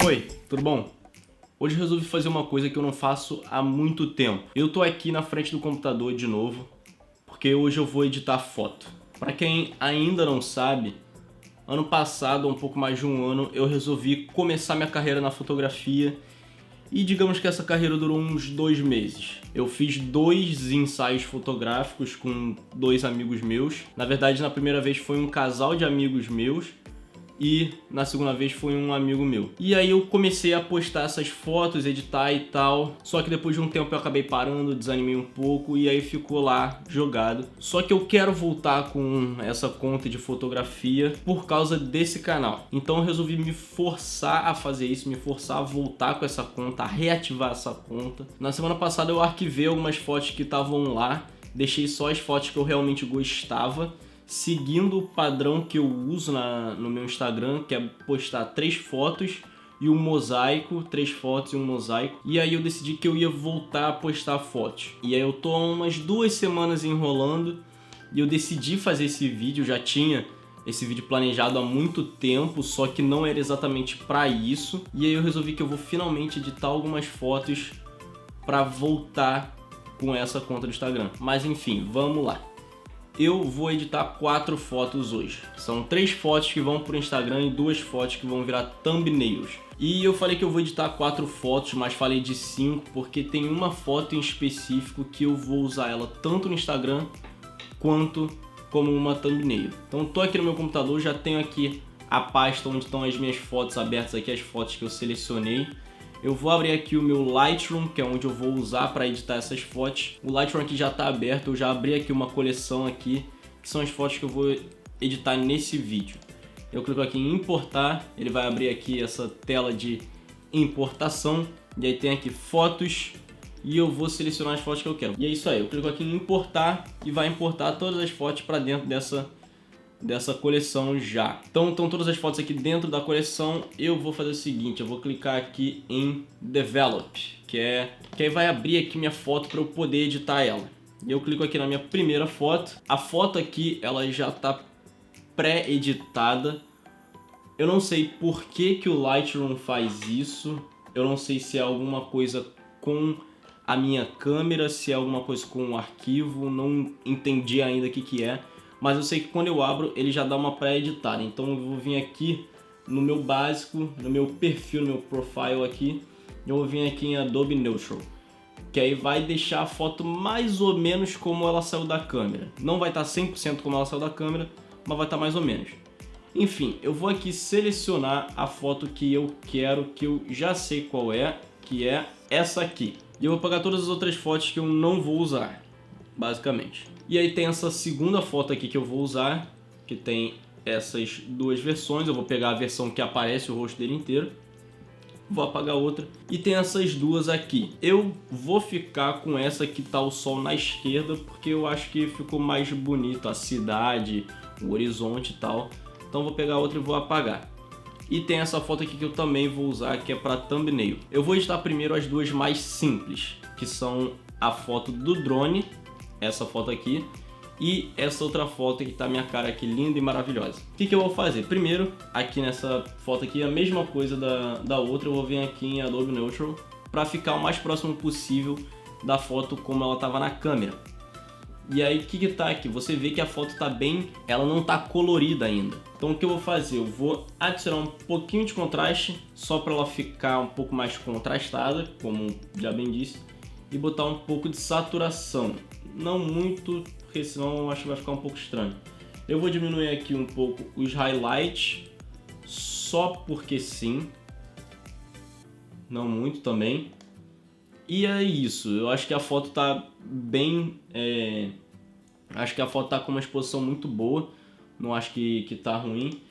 Oi, tudo bom? Hoje eu resolvi fazer uma coisa que eu não faço há muito tempo. Eu tô aqui na frente do computador de novo, porque hoje eu vou editar foto. Pra quem ainda não sabe, ano passado, há um pouco mais de um ano, eu resolvi começar minha carreira na fotografia e digamos que essa carreira durou uns 2 meses. Eu fiz 2 ensaios fotográficos com 2 amigos meus. Na verdade, na primeira vez foi um casal de amigos meus e na segunda vez foi um amigo meu. E aí eu comecei a postar essas fotos, editar e tal. Só que depois de um tempo eu acabei parando, desanimei um pouco e aí ficou lá jogado. Só que eu quero voltar com essa conta de fotografia por causa desse canal. Então eu resolvi me forçar a fazer isso, me forçar a voltar com essa conta, a reativar essa conta. Na semana passada eu arquivei algumas fotos que estavam lá, deixei só as fotos que eu realmente gostava, seguindo o padrão que eu uso no meu Instagram, que é postar 3 fotos e um mosaico, 3 fotos e um mosaico. E aí eu decidi que eu ia voltar a postar fotos. E aí eu tô há umas 2 semanas enrolando e eu decidi fazer esse vídeo. Eu já tinha esse vídeo planejado há muito tempo, só que não era exatamente pra isso. E aí eu resolvi que eu vou finalmente editar algumas fotos pra voltar com essa conta do Instagram. Mas enfim, vamos lá. Eu vou editar 4 fotos hoje. São 3 fotos que vão pro Instagram e 2 fotos que vão virar thumbnails. E eu falei que eu vou editar 4 fotos, mas falei de 5 porque tem uma foto em específico que eu vou usar ela tanto no Instagram quanto como uma thumbnail. Então tô aqui no meu computador, já tenho aqui a pasta onde estão as minhas fotos abertas aqui, as fotos que eu selecionei. Eu vou abrir aqui o meu Lightroom, que é onde eu vou usar para editar essas fotos. O Lightroom aqui já está aberto, eu já abri aqui uma coleção aqui, que são as fotos que eu vou editar nesse vídeo. Eu clico aqui em importar, ele vai abrir aqui essa tela de importação, e aí tem aqui fotos, e eu vou selecionar as fotos que eu quero. E é isso aí, eu clico aqui em importar, e vai importar todas as fotos para dentro dessa coleção já. Então estão todas as fotos aqui dentro da coleção. Eu vou fazer o seguinte, eu vou clicar aqui em Develop, que aí vai abrir aqui minha foto para eu poder editar ela. E eu clico aqui na minha primeira foto. A foto aqui, ela já está pré-editada. Eu não sei por que o Lightroom faz isso. Eu não sei se é alguma coisa com a minha câmera, se é alguma coisa com o arquivo. Não entendi ainda o que é. Mas eu sei que quando eu abro, ele já dá uma pré-editada. Então eu vou vir aqui no meu básico, no meu perfil, no meu profile aqui. Eu vou vir aqui em Adobe Neutral, que aí vai deixar a foto mais ou menos como ela saiu da câmera. Não vai estar 100% como ela saiu da câmera, mas vai estar mais ou menos. Enfim, eu vou aqui selecionar a foto que eu quero, que eu já sei qual é, que é essa aqui. E eu vou apagar todas as outras fotos que eu não vou usar, basicamente. E aí tem essa segunda foto aqui que eu vou usar, que tem essas 2 versões. Eu vou pegar a versão que aparece o rosto dele inteiro, vou apagar outra. E tem essas 2 aqui. Eu vou ficar com essa que tá o sol na esquerda, porque eu acho que ficou mais bonito a cidade, o horizonte e tal. Então vou pegar outra e vou apagar. E tem essa foto aqui que eu também vou usar, que é para thumbnail. Eu vou editar primeiro as 2 mais simples, que são a foto do drone, essa foto aqui, e essa outra foto que tá minha cara aqui linda e maravilhosa. O que eu vou fazer? Primeiro, aqui nessa foto aqui, a mesma coisa da outra, eu vou vir aqui em Adobe Neutral para ficar o mais próximo possível da foto como ela tava na câmera. E aí o que tá aqui? Você vê que a foto tá bem, ela não tá colorida ainda. Então o que eu vou fazer? Eu vou adicionar um pouquinho de contraste, só para ela ficar um pouco mais contrastada, como já bem disse, e botar um pouco de saturação. Não muito, porque senão eu acho que vai ficar um pouco estranho. Eu vou diminuir aqui um pouco os highlights, só porque sim. Não muito também. E é isso, eu acho que a foto tá bem... Acho que a foto tá com uma exposição muito boa. Não acho que tá ruim.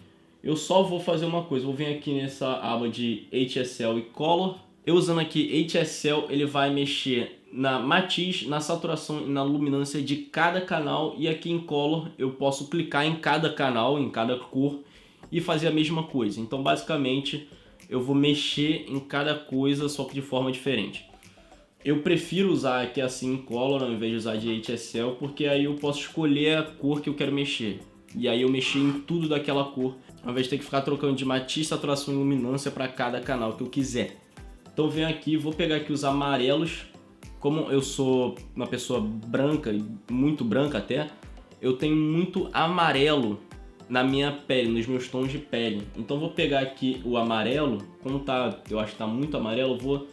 Eu só vou fazer uma coisa, vou vir aqui nessa aba de HSL e Color. Eu usando aqui HSL, ele vai mexer na matiz, na saturação e na luminância de cada canal, e aqui em Color eu posso clicar em cada canal, em cada cor e fazer a mesma coisa. Então basicamente eu vou mexer em cada coisa, só que de forma diferente. Eu prefiro usar aqui assim em Color ao invés de usar de HSL, porque aí eu posso escolher a cor que eu quero mexer. E aí eu mexi em tudo daquela cor ao invés de ter que ficar trocando de matiz, saturação e luminância para cada canal que eu quiser. Então venho aqui, vou pegar aqui os amarelos. Como eu sou uma pessoa branca, muito branca até, eu tenho muito amarelo na minha pele, nos meus tons de pele. Então vou pegar aqui o amarelo, como tá, eu acho que tá muito amarelo, vou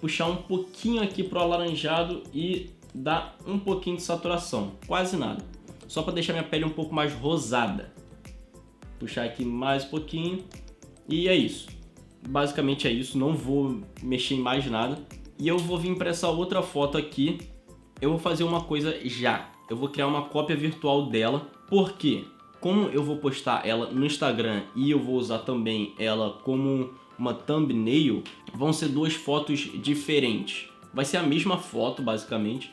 puxar um pouquinho aqui pro alaranjado e dar um pouquinho de saturação, quase nada. Só para deixar minha pele um pouco mais rosada. Puxar aqui mais um pouquinho e é isso. Basicamente é isso, não vou mexer em mais nada. E eu vou vir para essa outra foto aqui, eu vou fazer uma coisa já. Eu vou criar uma cópia virtual dela, porque como eu vou postar ela no Instagram e eu vou usar também ela como uma thumbnail, vão ser duas fotos diferentes. Vai ser a mesma foto, basicamente.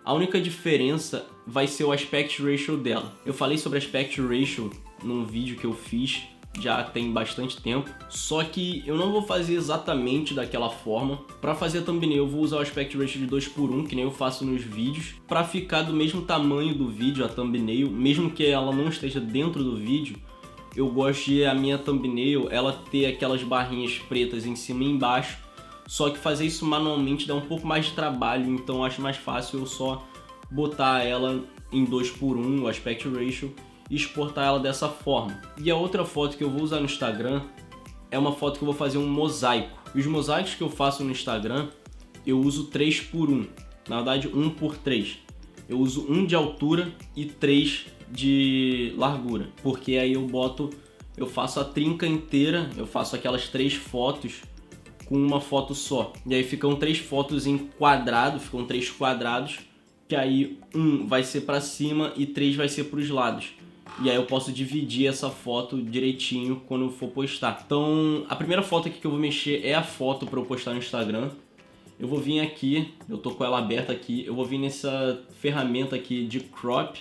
A única diferença vai ser o aspect ratio dela. Eu falei sobre aspect ratio num vídeo que eu fiz já tem bastante tempo, só que eu não vou fazer exatamente daquela forma. Para fazer a thumbnail eu vou usar o aspect ratio de 2:1, que nem eu faço nos vídeos, para ficar do mesmo tamanho do vídeo a thumbnail, mesmo que ela não esteja dentro do vídeo. Eu gosto de a minha thumbnail ela ter aquelas barrinhas pretas em cima e embaixo, só que fazer isso manualmente dá um pouco mais de trabalho, então eu acho mais fácil eu só botar ela em 2:1, o aspect ratio, e exportar ela dessa forma. E a outra foto que eu vou usar no Instagram é uma foto que eu vou fazer um mosaico. E os mosaicos que eu faço no Instagram, eu uso 3:1, na verdade 1:3. Eu uso 1 de altura e 3 de largura, porque aí eu faço a trinca inteira, eu faço aquelas 3 fotos com uma foto só. E aí ficam 3 fotos em quadrado, ficam 3 quadrados, que aí 1 vai ser para cima e 3 vai ser para os lados. E aí eu posso dividir essa foto direitinho quando eu for postar. Então, a primeira foto aqui que eu vou mexer é a foto para eu postar no Instagram. Eu vou vir aqui, eu tô com ela aberta aqui, eu vou vir nessa ferramenta aqui de crop.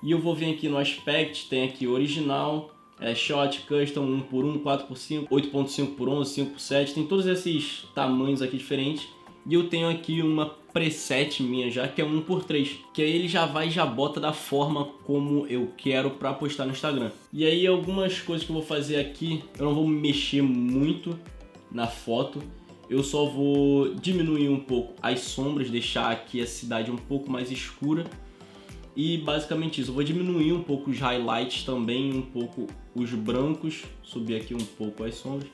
E eu vou vir aqui no aspect, tem aqui original, shot, custom, 1:1, 4:5, 8.5:11, 5:7, tem todos esses tamanhos aqui diferentes. E eu tenho aqui uma preset minha já, que é 1:3, que aí ele já vai e já bota da forma como eu quero para postar no Instagram. E aí algumas coisas que eu vou fazer aqui, eu não vou mexer muito na foto, eu só vou diminuir um pouco as sombras, deixar aqui a cidade um pouco mais escura. E basicamente isso, eu vou diminuir um pouco os highlights também, um pouco os brancos, subir aqui um pouco as sombras,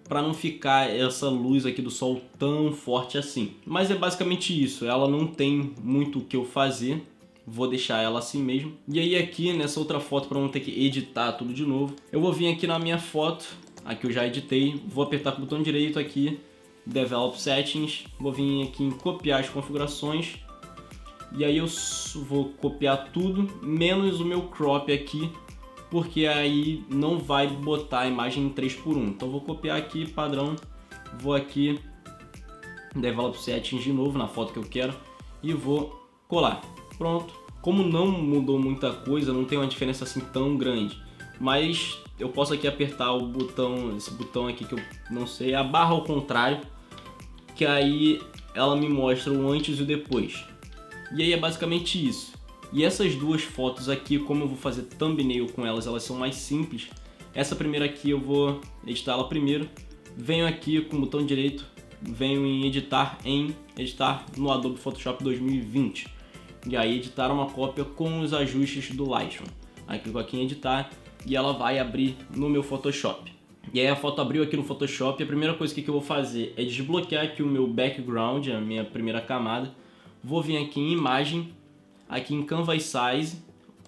para não ficar essa luz aqui do sol tão forte assim. Mas é basicamente isso, ela não tem muito o que eu fazer, vou deixar ela assim mesmo. E aí aqui nessa outra foto, para não ter que editar tudo de novo, eu vou vir aqui na minha foto, aqui eu já editei, vou apertar com o botão direito aqui, Develop Settings, vou vir aqui em copiar as configurações, e aí eu vou copiar tudo, menos o meu crop aqui, porque aí não vai botar a imagem em 3:1. Então vou copiar aqui, padrão, vou aqui, Develop Settings de novo, na foto que eu quero, e vou colar. Pronto. Como não mudou muita coisa, não tem uma diferença assim tão grande, mas eu posso aqui apertar o botão, esse botão aqui que eu não sei, a barra ao contrário, que aí ela me mostra o antes e o depois. E aí é basicamente isso. E essas duas fotos aqui, como eu vou fazer thumbnail com elas, elas são mais simples. Essa primeira aqui eu vou editar ela primeiro. Venho aqui com o botão direito, venho em editar no Adobe Photoshop 2020. E aí editar uma cópia com os ajustes do Lightroom. Aí clico aqui em editar e ela vai abrir no meu Photoshop. E aí a foto abriu aqui no Photoshop, e a primeira coisa que eu vou fazer é desbloquear aqui o meu background, a minha primeira camada. Vou vir aqui em imagem, aqui em Canvas Size,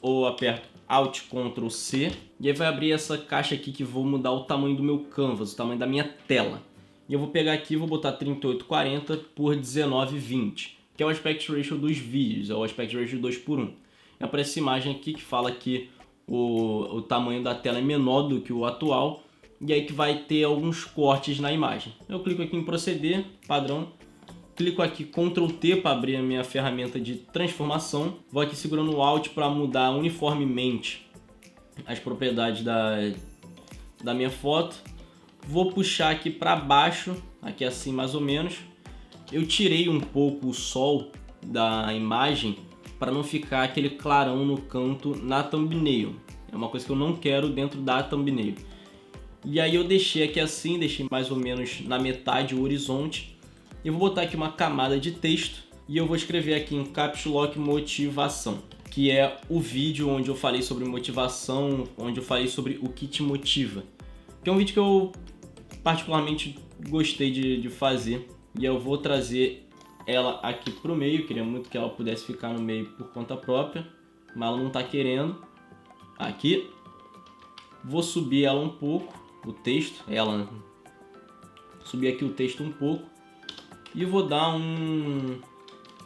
ou aperto Alt Ctrl C, e aí vai abrir essa caixa aqui que vou mudar o tamanho do meu canvas, o tamanho da minha tela. E eu vou pegar aqui e vou botar 3840 por 1920, que é o aspect ratio dos vídeos, é o aspect ratio 2:1. E aparece essa imagem aqui que fala que o tamanho da tela é menor do que o atual, e aí que vai ter alguns cortes na imagem. Eu clico aqui em proceder, padrão, clico aqui Ctrl T para abrir a minha ferramenta de transformação. Vou aqui segurando o Alt para mudar uniformemente as propriedades da minha foto. Vou puxar aqui para baixo, aqui assim mais ou menos. Eu tirei um pouco o sol da imagem para não ficar aquele clarão no canto na thumbnail. É uma coisa que eu não quero dentro da thumbnail. E aí eu deixei aqui assim, deixei mais ou menos na metade o horizonte. Eu vou botar aqui uma camada de texto e eu vou escrever aqui em Caps Lock motivação, que é o vídeo onde eu falei sobre motivação, onde eu falei sobre o que te motiva. Que é um vídeo que eu particularmente gostei de fazer e eu vou trazer ela aqui pro meio. Queria muito que ela pudesse ficar no meio por conta própria, mas ela não tá querendo. Aqui. Vou subir ela um pouco, o texto, subir aqui o texto um pouco e vou dar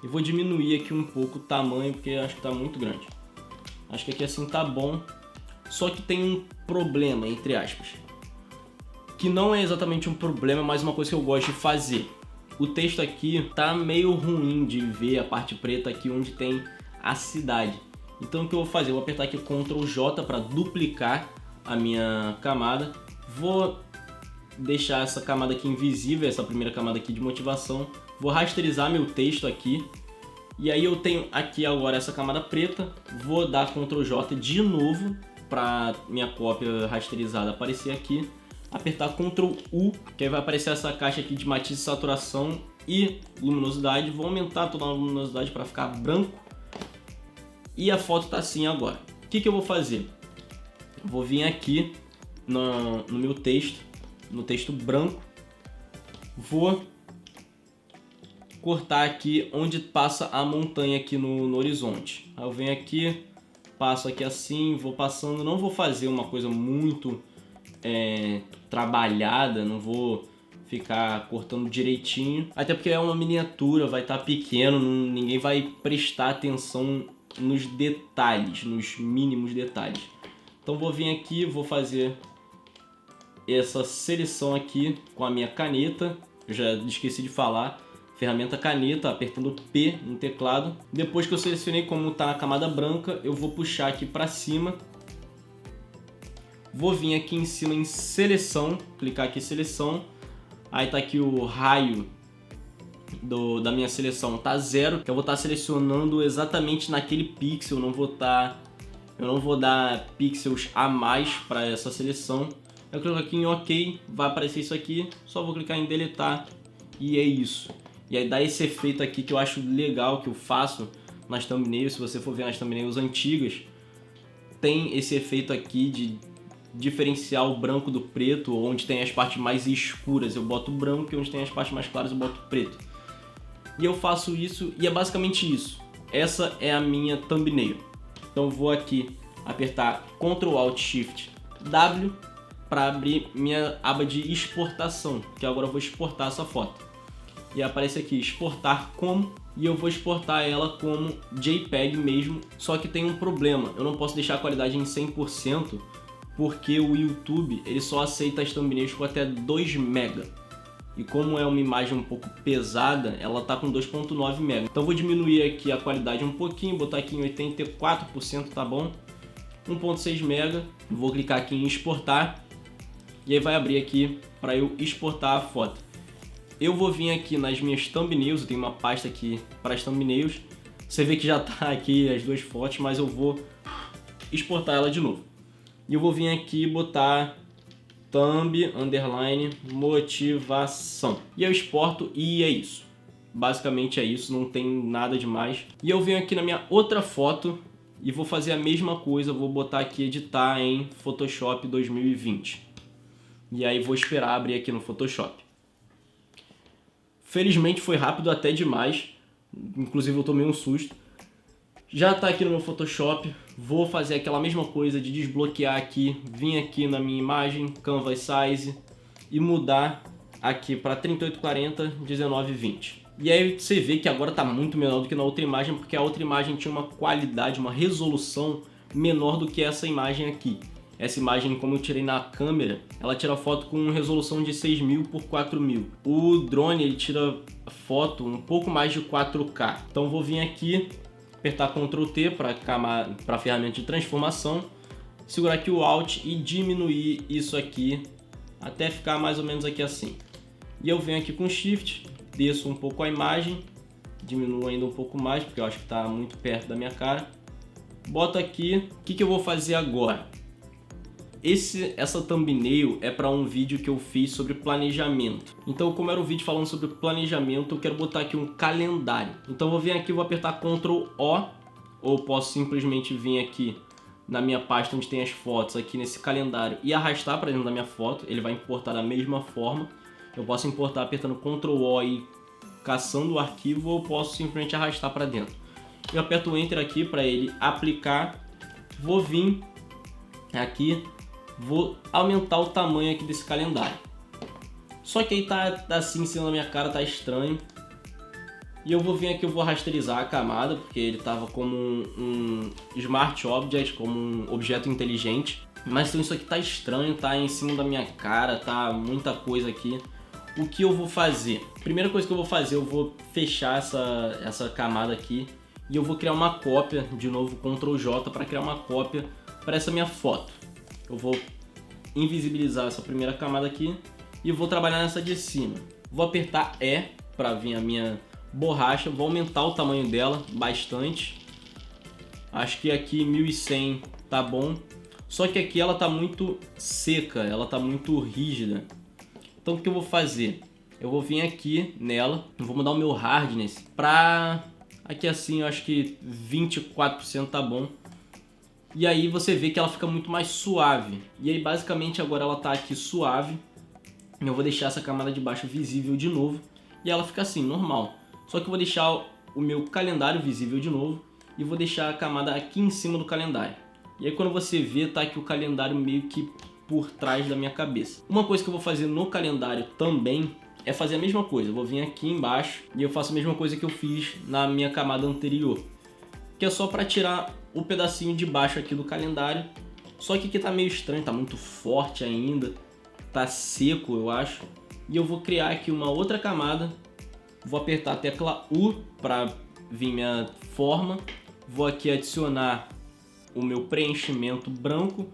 eu vou diminuir aqui um pouco o tamanho porque acho que tá muito grande. Acho que aqui assim tá bom, só que tem um problema, entre aspas, que não é exatamente um problema, mas uma coisa que eu gosto de fazer. O texto aqui tá meio ruim de ver a parte preta aqui onde tem a cidade. Então o que eu vou fazer? Eu vou apertar aqui Ctrl J para duplicar a minha camada. Vou deixar essa camada aqui invisível, essa primeira camada aqui de motivação. Vou rasterizar meu texto aqui. E aí eu tenho aqui agora essa camada preta. Vou dar Ctrl J de novo para minha cópia rasterizada aparecer aqui. Apertar Ctrl U, que aí vai aparecer essa caixa aqui de matiz, saturação e luminosidade. Vou aumentar toda a luminosidade para ficar branco. E a foto tá assim agora. O que eu vou fazer? Vou vir aqui no meu texto, no texto branco. Vou cortar aqui onde passa a montanha aqui no horizonte. Aí eu venho aqui, passo aqui assim, vou passando. Não vou fazer uma coisa muito trabalhada, não vou ficar cortando direitinho. Até porque é uma miniatura, vai estar pequeno, ninguém vai prestar atenção nos detalhes, nos mínimos detalhes. Então vou vir aqui, vou fazer essa seleção aqui com a minha caneta. Eu já esqueci de falar, ferramenta caneta, apertando P no teclado. Depois que eu selecionei como está na camada branca, eu vou puxar aqui para cima. Vou vir aqui em cima em seleção, clicar aqui em seleção. Aí tá aqui o raio da minha seleção, tá 0. Eu vou estar selecionando exatamente naquele pixel, eu não vou dar pixels a mais para essa seleção. Eu clico aqui em OK, vai aparecer isso aqui, só vou clicar em deletar e é isso. E aí dá esse efeito aqui que eu acho legal, que eu faço nas thumbnails. Se você for ver nas thumbnails antigas, tem esse efeito aqui de diferenciar o branco do preto. Onde tem as partes mais escuras eu boto branco e onde tem as partes mais claras eu boto preto. E eu faço isso e é basicamente isso. Essa é a minha thumbnail. Então vou aqui apertar Ctrl Alt Shift W para abrir minha aba de exportação, que agora eu vou exportar essa foto. E aparece aqui exportar como, e eu vou exportar ela como JPEG mesmo, só que tem um problema, eu não posso deixar a qualidade em 100%, porque o YouTube ele só aceita as thumbnails com até 2 MB. E como é uma imagem um pouco pesada, ela tá com 2.9 MB. Então vou diminuir aqui a qualidade um pouquinho, botar aqui em 84%, tá bom? 1.6 MB, vou clicar aqui em exportar, e aí vai abrir aqui para eu exportar a foto. Eu vou vir aqui nas minhas thumbnails, eu tenho uma pasta aqui para as thumbnails. Você vê que já tá aqui as duas fotos, mas eu vou exportar ela de novo. E eu vou vir aqui e botar thumb underline motivação. E eu exporto e é isso. Basicamente é isso, não tem nada demais. E eu venho aqui na minha outra foto e vou fazer a mesma coisa, vou botar aqui editar em Photoshop 2020. E aí vou esperar abrir aqui no Photoshop. Felizmente foi rápido até demais, inclusive eu tomei um susto. Já está aqui no meu Photoshop, vou fazer aquela mesma coisa de desbloquear aqui, vir aqui na minha imagem, Canvas Size, e mudar aqui para 3840, 1920. E aí você vê que agora está muito menor do que na outra imagem, porque a outra imagem tinha uma qualidade, uma resolução menor do que essa imagem aqui. Essa imagem, como eu tirei na câmera, ela tira foto com resolução de 6000 por 4000. O drone ele tira foto um pouco mais de 4K. Então vou vir aqui, apertar Ctrl T para a ferramenta de transformação, segurar aqui o Alt e diminuir isso aqui até ficar mais ou menos aqui assim. E eu venho aqui com Shift, desço um pouco a imagem, diminuo ainda um pouco mais porque eu acho que está muito perto da minha cara. boto aqui. O que eu vou fazer agora? Essa thumbnail é para um vídeo que eu fiz sobre planejamento. Então, como era um vídeo falando sobre planejamento, eu quero botar aqui um calendário. Então, eu vou vir aqui, vou apertar Ctrl O, ou posso simplesmente vir aqui na minha pasta onde tem as fotos, aqui nesse calendário, e arrastar para dentro da minha foto. Ele vai importar da mesma forma. Eu posso importar apertando Ctrl O e caçando o arquivo, ou posso simplesmente arrastar para dentro. Eu aperto o Enter aqui para ele aplicar. Vou vir aqui, vou aumentar o tamanho aqui desse calendário. Só que aí tá assim em cima da minha cara, tá estranho. E eu vou vir aqui, eu vou rasterizar a camada, porque ele tava como um Smart Object, como um objeto inteligente. Mas então isso aqui tá estranho, tá em cima da minha cara, tá muita coisa aqui. O que eu vou fazer? Primeira coisa que eu vou fazer, eu vou fechar essa camada aqui. E eu vou criar uma cópia, de novo Ctrl J, para criar uma cópia para essa minha foto. Eu vou invisibilizar essa primeira camada aqui e vou trabalhar nessa de cima. Vou apertar E para vir a minha borracha, vou aumentar o tamanho dela bastante. Acho que aqui 1100 tá bom. Só que aqui ela tá muito seca, ela tá muito rígida. Então o que eu vou fazer? Eu vou vir aqui nela, vou mudar o meu hardness para aqui assim, eu acho que 24% tá bom. E aí você vê que ela fica muito mais suave. E aí basicamente agora ela tá aqui suave. Eu vou deixar essa camada de baixo visível de novo. E ela fica assim, normal. Só que eu vou deixar o meu calendário visível de novo. E vou deixar a camada aqui em cima do calendário. E aí quando você vê, tá aqui o calendário meio que por trás da minha cabeça. Uma coisa que eu vou fazer no calendário também é fazer a mesma coisa. Eu vou vir aqui embaixo e eu faço a mesma coisa que eu fiz na minha camada anterior. Que é só para tirar o pedacinho de baixo aqui do calendário. Só que aqui tá meio estranho, tá muito forte ainda. Tá seco, eu acho. E eu vou criar aqui uma outra camada. Vou apertar a tecla U para vir minha forma. Vou aqui adicionar o meu preenchimento branco.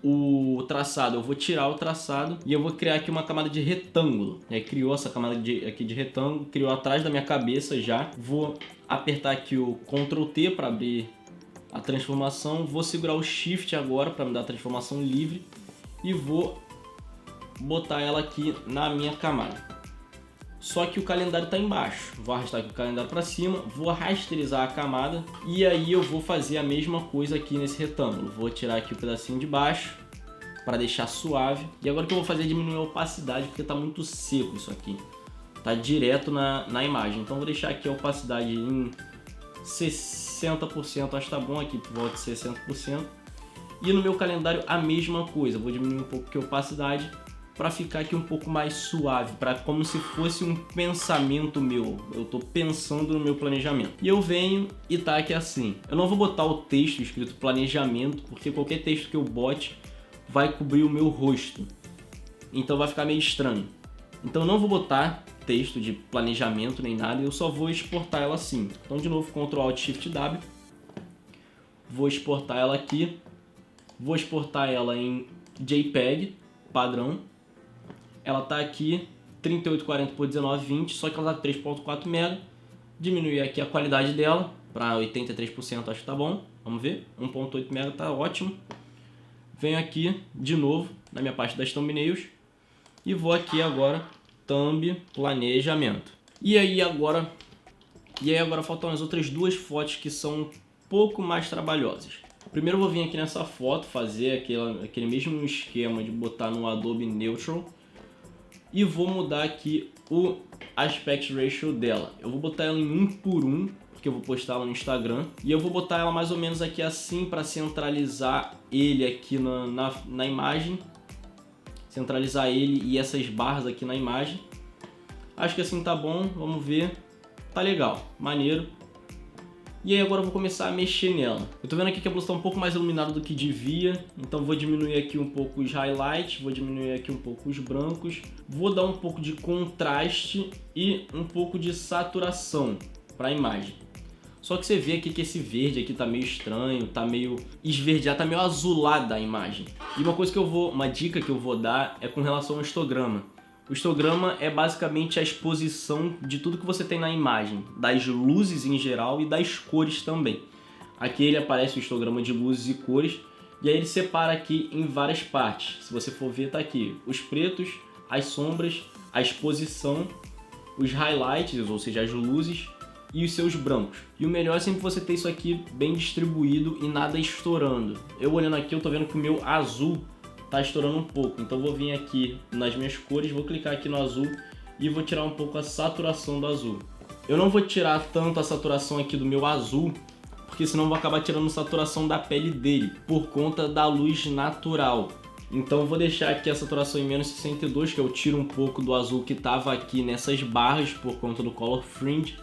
O traçado, eu vou tirar o traçado e eu vou criar aqui uma camada de retângulo. E aí criou essa camada aqui de retângulo, criou atrás da minha cabeça já. Vou apertar aqui o Ctrl T para abrir a transformação. Vou segurar o Shift agora para me dar a transformação livre e vou botar ela aqui na minha camada. Só que o calendário está embaixo. Vou arrastar aqui o calendário para cima, vou rasterizar a camada e aí eu vou fazer a mesma coisa aqui nesse retângulo. Vou tirar aqui o pedacinho de baixo para deixar suave. E agora o que eu vou fazer é diminuir a opacidade, porque está muito seco isso aqui. Está direto na imagem. Então vou deixar aqui a opacidade em 60%, acho que tá bom aqui, por volta de 60%. E no meu calendário a mesma coisa. Vou diminuir um pouco aqui a opacidade para ficar aqui um pouco mais suave, para como se fosse um pensamento meu. Eu tô pensando no meu planejamento. E eu venho e tá aqui assim. Eu não vou botar o texto escrito planejamento, porque qualquer texto que eu bote vai cobrir o meu rosto. Então vai ficar meio estranho. Então eu não vou botar texto de planejamento nem nada, eu só vou exportar ela assim. Então de novo, Ctrl Alt Shift W. Vou exportar ela aqui. Vou exportar ela em JPEG padrão. Ela tá aqui 3840 por 1920, só que ela tá 3.4 MB. Diminuir aqui a qualidade dela para 83%, acho que tá bom. Vamos ver, 1.8 MB tá ótimo. Venho aqui de novo na minha parte das thumbnails e vou aqui agora thumb planejamento. E aí agora faltam as outras duas fotos que são um pouco mais trabalhosas. Primeiro eu vou vir aqui nessa foto, fazer aquele mesmo esquema de botar no Adobe Neutral. E vou mudar aqui o aspect ratio dela. Eu vou botar ela em 1:1, porque eu vou postar ela no Instagram. E eu vou botar ela mais ou menos aqui assim para centralizar ele aqui na imagem. Centralizar ele e essas barras aqui na imagem. Acho que assim tá bom, vamos ver. Tá legal, maneiro. E aí agora eu vou começar a mexer nela. Eu tô vendo aqui que a blusa tá um pouco mais iluminada do que devia. Então vou diminuir aqui um pouco os highlights. Vou diminuir aqui um pouco os brancos. Vou dar um pouco de contraste e um pouco de saturação para a imagem. Só que você vê aqui que esse verde aqui tá meio estranho, tá meio esverdeado, tá meio azulada a imagem. E uma dica que eu vou dar é com relação ao histograma. O histograma é basicamente a exposição de tudo que você tem na imagem, das luzes em geral e das cores também. Aqui ele aparece o histograma de luzes e cores, e aí ele separa aqui em várias partes. Se você for ver, tá aqui os pretos, as sombras, a exposição, os highlights, ou seja, as luzes, e os seus brancos. E o melhor é sempre você ter isso aqui bem distribuído e nada estourando. Eu olhando aqui, eu tô vendo que o meu azul tá estourando um pouco, então eu vou vir aqui nas minhas cores, vou clicar aqui no azul e vou tirar um pouco a saturação do azul. Eu não vou tirar tanto a saturação aqui do meu azul, porque senão eu vou acabar tirando saturação da pele dele, por conta da luz natural. Então eu vou deixar aqui a saturação em menos 62, que eu tiro um pouco do azul que estava aqui nessas barras, por conta do Color Fringe.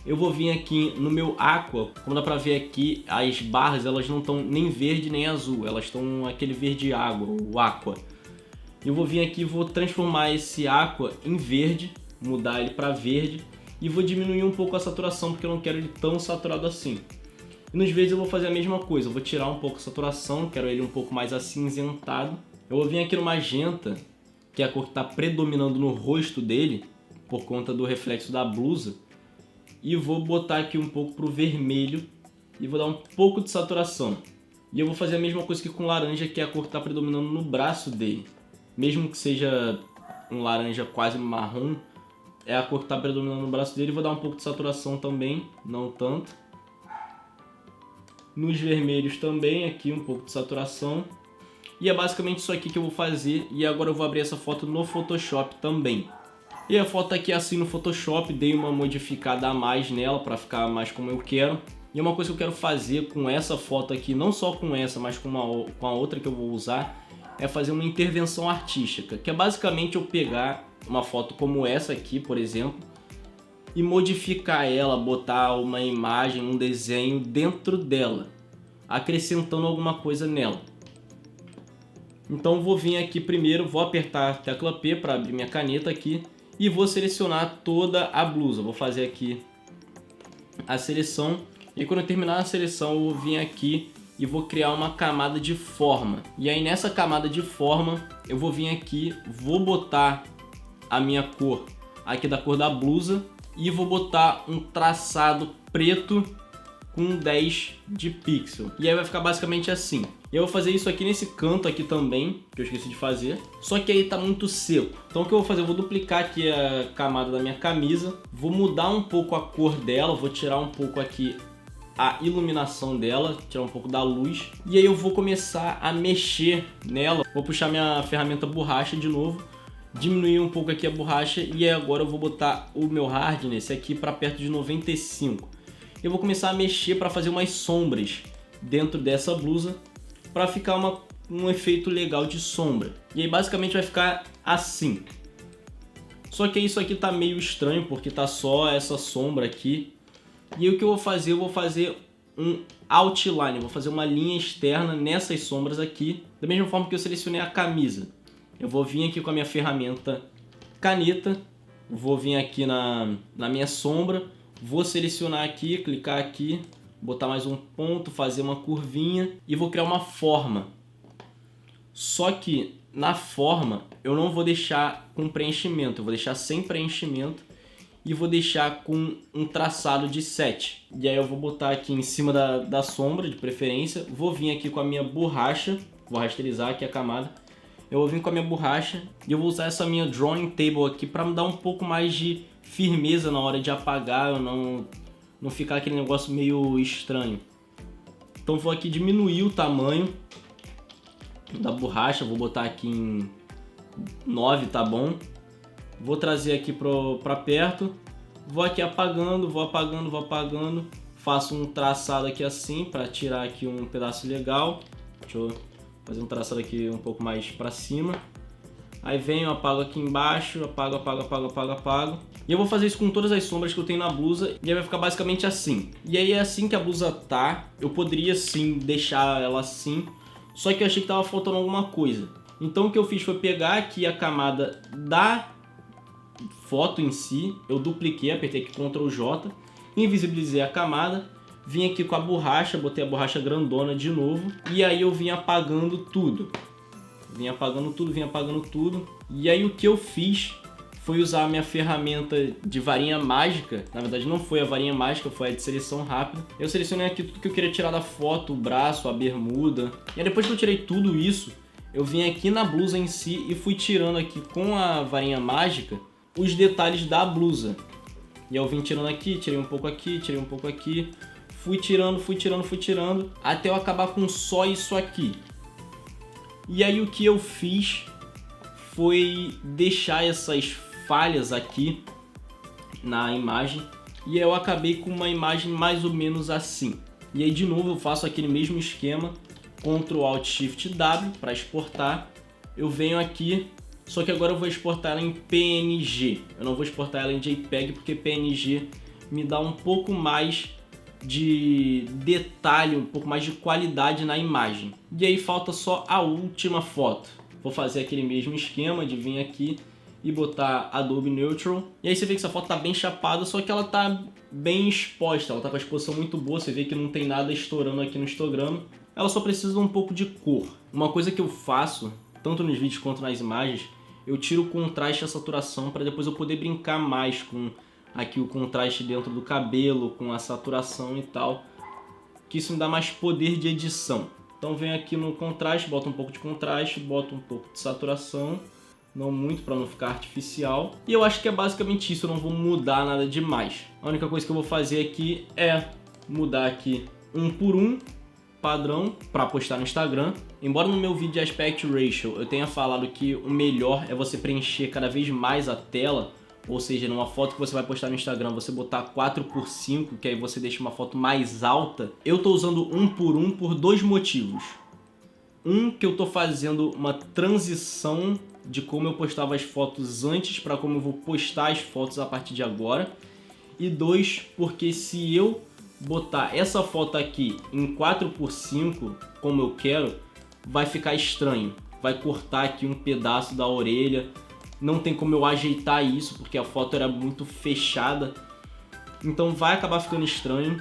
Eu vou vir aqui no meu Aqua, como dá pra ver aqui, as barras elas não estão nem verde nem azul, elas estão aquele verde água, o Aqua. Eu vou vir aqui e vou transformar esse Aqua em verde, mudar ele para verde, e vou diminuir um pouco a saturação, porque eu não quero ele tão saturado assim. E nos verdes eu vou fazer a mesma coisa, eu vou tirar um pouco a saturação, quero ele um pouco mais acinzentado. Eu vou vir aqui no magenta, que é a cor que está predominando no rosto dele, por conta do reflexo da blusa, e vou botar aqui um pouco pro vermelho, e vou dar um pouco de saturação. E eu vou fazer a mesma coisa que com laranja, que é a cor que está predominando no braço dele. Mesmo que seja um laranja quase marrom, é a cor que está predominando no braço dele. Vou dar um pouco de saturação também, não tanto. Nos vermelhos também, aqui um pouco de saturação. E é basicamente isso aqui que eu vou fazer. E agora eu vou abrir essa foto no Photoshop também. E a foto aqui é assim no Photoshop, dei uma modificada a mais nela para ficar mais como eu quero. E uma coisa que eu quero fazer com essa foto aqui, não só com essa, mas com a outra que eu vou usar, é fazer uma intervenção artística, que é basicamente eu pegar uma foto como essa aqui, por exemplo, e modificar ela, botar uma imagem, um desenho dentro dela, acrescentando alguma coisa nela. Então vou vir aqui primeiro, vou apertar a tecla P para abrir minha caneta aqui e vou selecionar toda a blusa. Vou fazer aqui a seleção e quando eu terminar a seleção eu vou vir aqui e vou criar uma camada de forma. E aí nessa camada de forma eu vou vir aqui, vou botar a minha cor aqui da cor da blusa e vou botar um traçado preto com 10 de pixel. E aí vai ficar basicamente assim. E eu vou fazer isso aqui nesse canto aqui também, que eu esqueci de fazer. Só que aí tá muito seco. Então o que eu vou fazer? Eu vou duplicar aqui a camada da minha camisa. Vou mudar um pouco a cor dela. Vou tirar um pouco aqui a iluminação dela, tirar um pouco da luz. E aí eu vou começar a mexer nela. Vou puxar minha ferramenta borracha de novo. Diminuir um pouco aqui a borracha. E aí agora eu vou botar o meu hardness aqui para perto de 95. Eu vou começar a mexer para fazer umas sombras dentro dessa blusa para ficar um efeito legal de sombra. E aí basicamente vai ficar assim. Só que isso aqui tá meio estranho porque tá só essa sombra aqui. E aí o que eu vou fazer? Eu vou fazer um outline, vou fazer uma linha externa nessas sombras aqui, da mesma forma que eu selecionei a camisa. Eu vou vir aqui com a minha ferramenta caneta, vou vir aqui na minha sombra, vou selecionar aqui, clicar aqui, botar mais um ponto, fazer uma curvinha e vou criar uma forma. Só que na forma eu não vou deixar com preenchimento, eu vou deixar sem preenchimento e vou deixar com um traçado de 7. E aí eu vou botar aqui em cima da sombra, de preferência, vou vir aqui com a minha borracha, vou rasterizar aqui a camada. Eu vou vir com a minha borracha e eu vou usar essa minha drawing table aqui para me dar um pouco mais de firmeza na hora de apagar, eu não ficar aquele negócio meio estranho. Então vou aqui diminuir o tamanho da borracha, vou botar aqui em 9, tá bom? Vou trazer aqui para perto, vou aqui apagando, vou apagando, faço um traçado aqui assim para tirar aqui um pedaço legal. Deixa eu fazer um traçado aqui um pouco mais para cima. Aí venho, apago aqui embaixo, apago. E eu vou fazer isso com todas as sombras que eu tenho na blusa e aí vai ficar basicamente assim. E aí é assim que a blusa tá. Eu poderia sim deixar ela assim, só que eu achei que tava faltando alguma coisa. Então o que eu fiz foi pegar aqui a camada da foto em si, eu dupliquei, apertei aqui Ctrl J, invisibilizei a camada, vim aqui com a borracha, botei a borracha grandona de novo e aí eu vim apagando tudo. Vim apagando tudo. E aí o que eu fiz foi usar a minha ferramenta de varinha mágica. Na verdade não foi a varinha mágica, foi a de seleção rápida. Eu selecionei aqui tudo que eu queria tirar da foto, o braço, a bermuda. E aí depois que eu tirei tudo isso, eu vim aqui na blusa em si e fui tirando aqui com a varinha mágica os detalhes da blusa. E eu vim tirando aqui, tirei um pouco aqui, tirei um pouco aqui. Fui tirando, até eu acabar com só isso aqui. E aí o que eu fiz foi deixar essas falhas aqui na imagem. E aí eu acabei com uma imagem mais ou menos assim. E aí de novo eu faço aquele mesmo esquema. Ctrl Alt Shift W para exportar. Eu venho aqui, só que agora eu vou exportar ela em PNG. Eu não vou exportar ela em JPEG porque PNG me dá um pouco mais de detalhe, um pouco mais de qualidade na imagem. E aí falta só a última foto. Vou fazer aquele mesmo esquema de vir aqui e botar Adobe Neutral. E aí você vê que essa foto tá bem chapada, só que ela tá bem exposta, ela tá com a exposição muito boa, você vê que não tem nada estourando aqui no histograma. Ela só precisa de um pouco de cor. Uma coisa que eu faço, tanto nos vídeos quanto nas imagens, eu tiro o contraste e a saturação para depois eu poder brincar mais com aqui o contraste dentro do cabelo, com a saturação e tal, que isso me dá mais poder de edição. Então venho aqui no contraste, boto um pouco de contraste, boto um pouco de saturação, não muito para não ficar artificial. E eu acho que é basicamente isso, eu não vou mudar nada demais. A única coisa que eu vou fazer aqui é mudar aqui um por um, padrão, para postar no Instagram. Embora no meu vídeo de Aspect Ratio eu tenha falado que o melhor é você preencher cada vez mais a tela, ou seja, numa foto que você vai postar no Instagram, você botar 4:5, que aí você deixa uma foto mais alta. Eu tô usando 1:1 por dois motivos. Um, que eu tô fazendo uma transição de como eu postava as fotos antes para como eu vou postar as fotos a partir de agora. E dois, porque se eu botar essa foto aqui em 4:5, como eu quero, vai ficar estranho. Vai cortar aqui um pedaço da orelha. Não tem como eu ajeitar isso, porque a foto era muito fechada. Então vai acabar ficando estranho.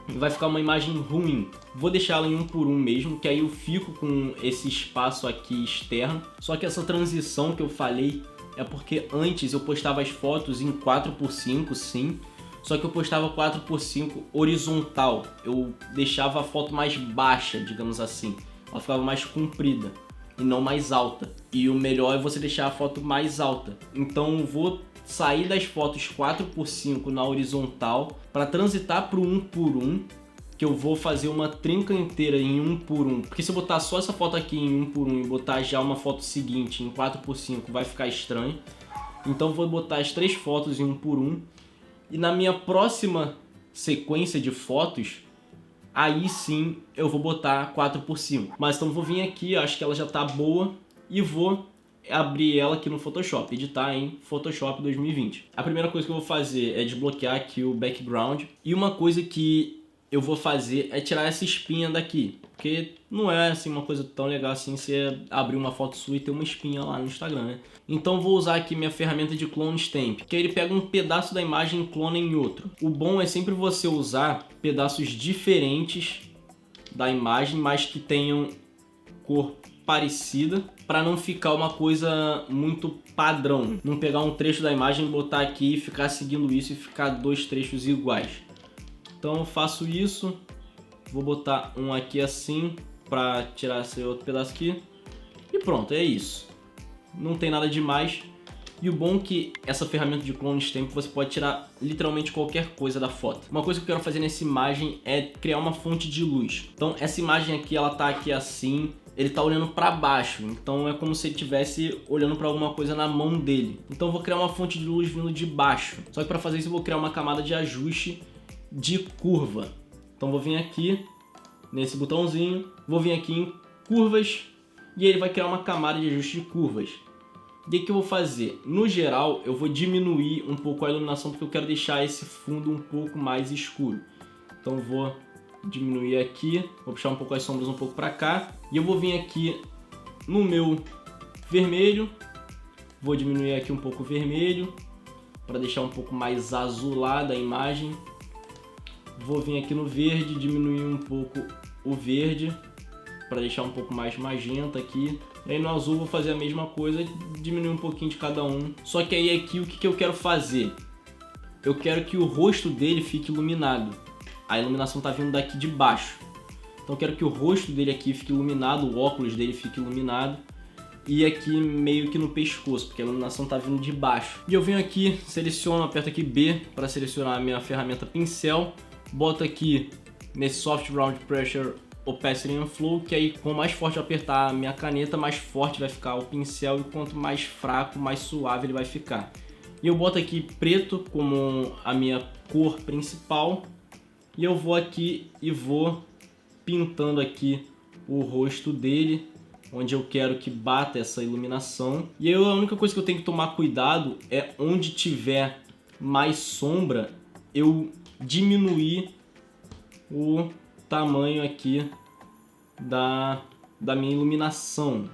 Vai ficar uma imagem ruim. Vou deixar ela em 1:1 mesmo, que aí eu fico com esse espaço aqui externo. Só que essa transição que eu falei é porque antes eu postava as fotos em 4:5, sim. Só que eu postava 4:5 horizontal. Eu deixava a foto mais baixa, digamos assim. Ela ficava mais comprida e não mais alta. E o melhor é você deixar a foto mais alta. Então eu vou sair das fotos 4:5 na horizontal para transitar para o 1:1, que eu vou fazer uma trinca inteira em 1:1. Porque se eu botar só essa foto aqui em 1:1 e botar já uma foto seguinte em 4:5, vai ficar estranho. Então eu vou botar as três fotos em 1:1. E na minha próxima sequência de fotos, aí sim eu vou botar 4:5. Mas então eu vou vir aqui, acho que ela já tá boa, e vou abrir ela aqui no Photoshop, editar em Photoshop 2020. A primeira coisa que eu vou fazer é desbloquear aqui o background. E uma coisa que eu vou fazer é tirar essa espinha daqui, porque não é assim uma coisa tão legal assim você abrir uma foto sua e ter uma espinha lá no Instagram, né? Então vou usar aqui minha ferramenta de Clone Stamp, que ele pega um pedaço da imagem e clona em outro. O bom é sempre você usar pedaços diferentes da imagem, mas que tenham cor parecida, para não ficar uma coisa muito padrão. Não pegar um trecho da imagem, botar aqui e ficar seguindo isso e ficar dois trechos iguais. Então eu faço isso, vou botar um aqui assim para tirar esse outro pedaço aqui e pronto, é isso. Não tem nada demais. E o bom é que essa ferramenta de Clone Stamp você pode tirar literalmente qualquer coisa da foto. Uma coisa que eu quero fazer nessa imagem é criar uma fonte de luz. Então essa imagem aqui, ela tá aqui assim, ele tá olhando para baixo, então é como se ele estivesse olhando para alguma coisa na mão dele. Então eu vou criar uma fonte de luz vindo de baixo. Só que para fazer isso eu vou criar uma camada de ajuste de curva. Então vou vir aqui nesse botãozinho, vou vir aqui em curvas e ele vai criar uma camada de ajuste de curvas. E aí o que eu vou fazer? No geral eu vou diminuir um pouco a iluminação porque eu quero deixar esse fundo um pouco mais escuro. Então eu vou diminuir aqui, vou puxar um pouco as sombras um pouco para cá e eu vou vir aqui no meu vermelho, vou diminuir aqui um pouco o vermelho para deixar um pouco mais azulada a imagem. Vou vir aqui no verde, diminuir um pouco o verde para deixar um pouco mais magenta aqui. E aí no azul eu vou fazer a mesma coisa, diminuir um pouquinho de cada um. Só que aí aqui o que eu quero fazer? Eu quero que o rosto dele fique iluminado. A iluminação tá vindo daqui de baixo. Então eu quero que o rosto dele aqui fique iluminado, o óculos dele fique iluminado. E aqui meio que no pescoço, porque a iluminação tá vindo de baixo. E eu venho aqui, seleciono, aperto aqui B para selecionar a minha ferramenta pincel. Boto aqui nesse Soft Round Pressure Opacity and Flow, que aí quanto mais forte eu apertar a minha caneta, mais forte vai ficar o pincel, e quanto mais fraco, mais suave ele vai ficar. E eu boto aqui preto como a minha cor principal, e eu vou aqui e vou pintando aqui o rosto dele, onde eu quero que bata essa iluminação. E aí a única coisa que eu tenho que tomar cuidado é onde tiver mais sombra, eu diminuir o tamanho aqui da minha iluminação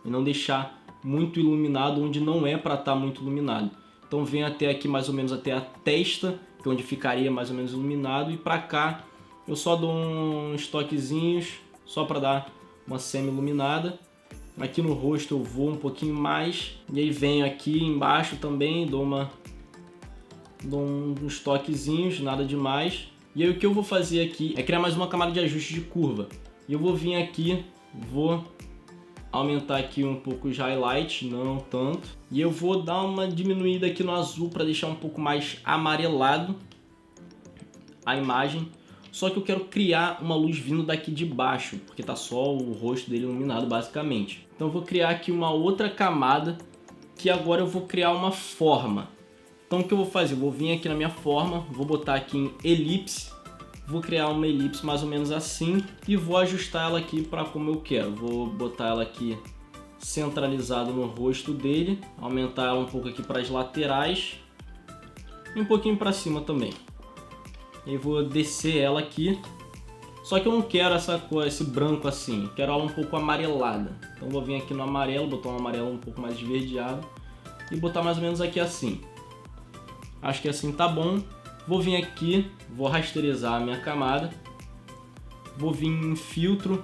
e não deixar muito iluminado onde não é para estar muito iluminado. Então venho até aqui mais ou menos até a testa, que é onde ficaria mais ou menos iluminado, e para cá eu só dou uns toquezinhos só para dar uma semi-iluminada. Aqui no rosto eu vou um pouquinho mais, e aí venho aqui embaixo também, dou uns toquezinhos, nada demais. E aí o que eu vou fazer aqui é criar mais uma camada de ajuste de curva. E eu vou vir aqui, vou aumentar aqui um pouco os highlights, não tanto. E eu vou dar uma diminuída aqui no azul para deixar um pouco mais amarelado a imagem. Só que eu quero criar uma luz vindo daqui de baixo, porque tá só o rosto dele iluminado basicamente. Então eu vou criar aqui uma outra camada, que agora eu vou criar uma forma. Então o que eu vou fazer? Eu vou vir aqui na minha forma, vou botar aqui em elipse, vou criar uma elipse mais ou menos assim e vou ajustar ela aqui para como eu quero. Vou botar ela aqui centralizada no rosto dele, aumentar ela um pouco aqui para as laterais e um pouquinho para cima também. E vou descer ela aqui, só que eu não quero essa cor, esse branco assim, eu quero ela um pouco amarelada. Então vou vir aqui no amarelo, botar um amarelo um pouco mais esverdeado e botar mais ou menos aqui assim. Acho que assim tá bom. Vou vir aqui, vou rasterizar a minha camada, vou vir em filtro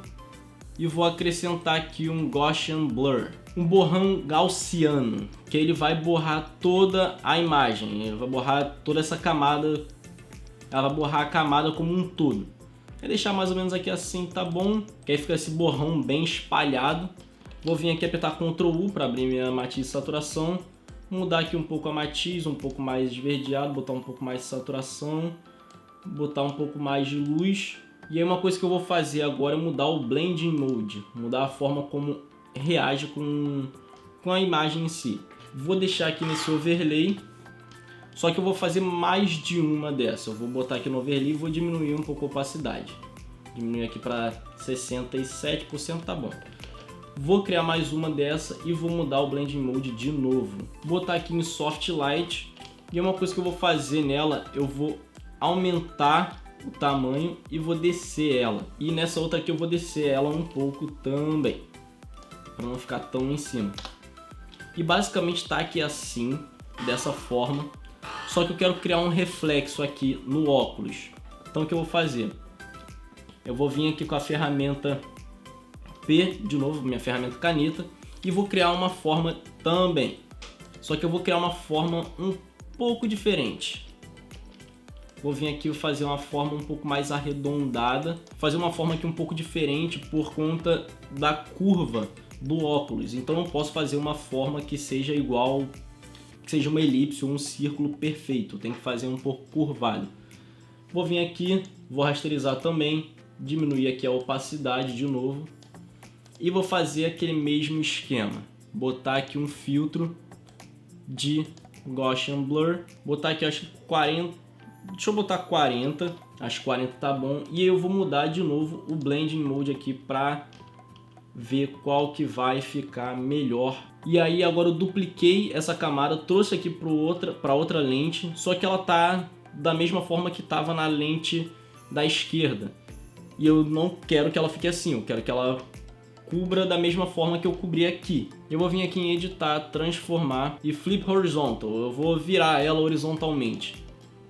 e vou acrescentar aqui um Gaussian Blur, um borrão gaussiano, que ele vai borrar toda a imagem, ele vai borrar toda essa camada, ela vai borrar a camada como um todo. Vou deixar mais ou menos aqui assim, tá bom, que aí fica esse borrão bem espalhado. Vou vir aqui apertar Ctrl U para abrir minha matiz e saturação. Mudar aqui um pouco a matiz, um pouco mais esverdeado, botar um pouco mais de saturação, botar um pouco mais de luz. E aí uma coisa que eu vou fazer agora é mudar o Blending Mode, mudar a forma como reage com a imagem em si. Vou deixar aqui nesse overlay, só que eu vou fazer mais de uma dessa. Eu vou botar aqui no overlay e vou diminuir um pouco a opacidade. Diminuir aqui para 67%, tá bom. Vou criar mais uma dessa e vou mudar o Blending Mode de novo. Vou botar aqui em Soft Light. E uma coisa que eu vou fazer nela, eu vou aumentar o tamanho e vou descer ela. E nessa outra aqui eu vou descer ela um pouco também, para não ficar tão em cima. E basicamente está aqui assim, dessa forma. Só que eu quero criar um reflexo aqui no óculos. Então o que eu vou fazer? Eu vou vir aqui com a ferramenta P, de novo, minha ferramenta caneta, e vou criar uma forma também. Só que eu vou criar uma forma um pouco diferente. Vou vir aqui fazer uma forma um pouco mais arredondada, fazer uma forma aqui um pouco diferente por conta da curva do óculos. Então não posso fazer uma forma que seja igual, que seja uma elipse ou um círculo perfeito. Tem que fazer um pouco curvado. Vou vir aqui, vou rasterizar também, diminuir aqui a opacidade de novo. E vou fazer aquele mesmo esquema, botar aqui um filtro de Gaussian Blur, botar aqui acho que 40, deixa eu botar 40, acho que 40 tá bom, e eu vou mudar de novo o Blending Mode aqui para ver qual que vai ficar melhor. E aí agora eu dupliquei essa camada, trouxe aqui para outra lente, só que ela tá da mesma forma que estava na lente da esquerda, e eu não quero que ela fique assim, eu quero que ela cubra da mesma forma que eu cobri aqui. Eu vou vir aqui em editar, transformar e flip horizontal. Eu vou virar ela horizontalmente.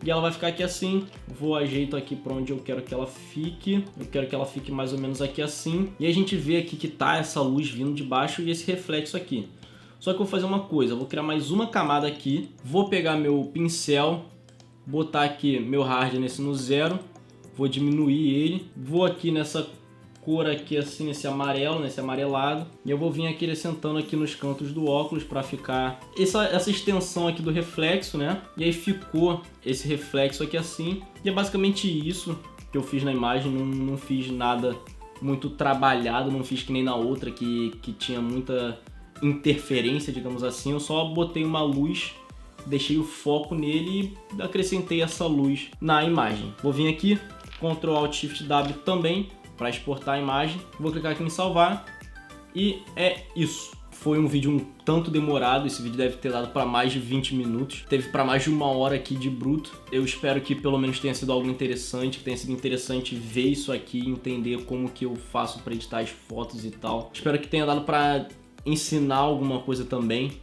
E ela vai ficar aqui assim, vou ajeito aqui para onde eu quero que ela fique. Eu quero que ela fique mais ou menos aqui assim. E a gente vê aqui que tá essa luz vindo de baixo e esse reflexo aqui. Só que eu vou fazer uma coisa, eu vou criar mais uma camada aqui. Vou pegar meu pincel, botar aqui meu hardness no 0. Vou diminuir ele. Vou aqui nessa cor aqui assim, nesse amarelo, nesse amarelado. E eu vou vir aqui acrescentando aqui nos cantos do óculos para ficar essa extensão aqui do reflexo, né? E aí ficou esse reflexo aqui assim. E é basicamente isso que eu fiz na imagem, não fiz nada muito trabalhado, não fiz que nem na outra que tinha muita interferência, digamos assim. Eu só botei uma luz, deixei o foco nele e acrescentei essa luz na imagem. Vou vir aqui, Ctrl Alt Shift W também, para exportar a imagem. Vou clicar aqui em salvar e é isso. Foi um vídeo um tanto demorado, esse vídeo deve ter dado para mais de 20 minutos. Teve para mais de 1 hora aqui de bruto. Eu espero que pelo menos tenha sido algo interessante, que tenha sido interessante ver isso aqui, entender como que eu faço para editar as fotos e tal. Espero que tenha dado para ensinar alguma coisa também.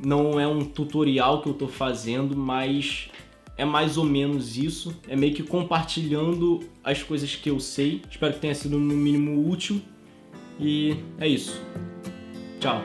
Não é um tutorial que eu tô fazendo, mas é mais ou menos isso. É meio que compartilhando as coisas que eu sei. Espero que tenha sido no mínimo útil. E é isso. Tchau.